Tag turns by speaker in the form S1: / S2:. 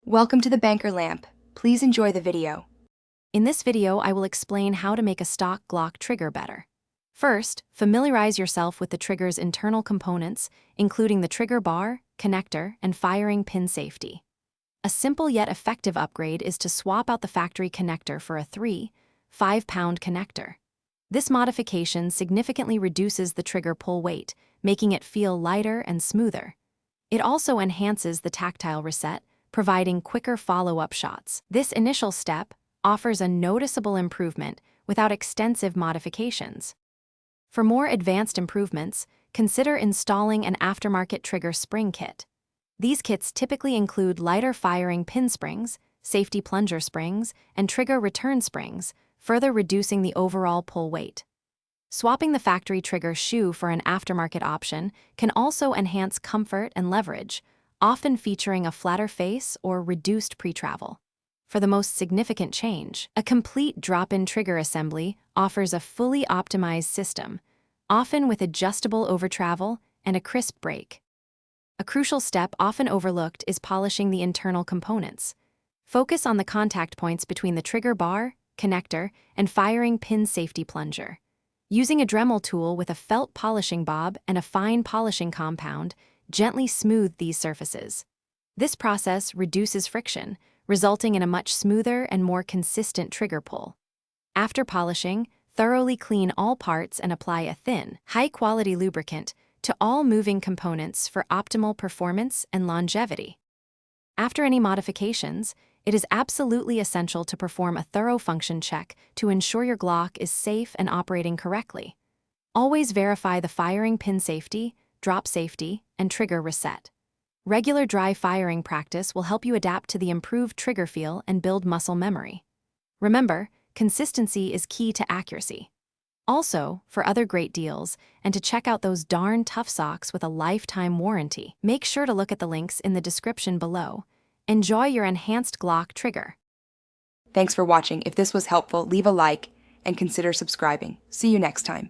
S1: Welcome to the Banker Lamp. Please enjoy the video.
S2: In this video, I will explain how to make a stock Glock trigger better. First, familiarize yourself with the trigger's internal components, including the trigger bar, connector, and firing pin safety. A simple yet effective upgrade is to swap out the factory connector for a 5-pound connector. This modification significantly reduces the trigger pull weight, making it feel lighter and smoother. It also enhances the tactile reset, providing quicker follow-up shots. This initial step offers a noticeable improvement without extensive modifications. For more advanced improvements, consider installing an aftermarket trigger spring kit. These kits typically include lighter firing pin springs, safety plunger springs, and trigger return springs, further reducing the overall pull weight. Swapping the factory trigger shoe for an aftermarket option can also enhance comfort and leverage, often featuring a flatter face or reduced pre-travel. For the most significant change, a complete drop-in trigger assembly offers a fully optimized system, often with adjustable overtravel and a crisp break. A crucial step often overlooked is polishing the internal components. Focus on the contact points between the trigger bar, connector, and firing pin safety plunger. Using a Dremel tool with a felt polishing bob and a fine polishing compound, gently smooth these surfaces. This process reduces friction, resulting in a much smoother and more consistent trigger pull. After polishing, thoroughly clean all parts and apply a thin, high-quality lubricant to all moving components for optimal performance and longevity. After any modifications, it is absolutely essential to perform a thorough function check to ensure your Glock is safe and operating correctly. Always verify the firing pin safety, drop safety, and trigger reset. Regular dry firing practice will help you adapt to the improved trigger feel and build muscle memory. Remember, consistency is key to accuracy. Also, for other great deals, and to check out those darn tough socks with a lifetime warranty, make sure to look at the links in the description below. Enjoy your enhanced Glock trigger.
S1: Thanks for watching. If this was helpful, leave a like and consider subscribing. See you next time.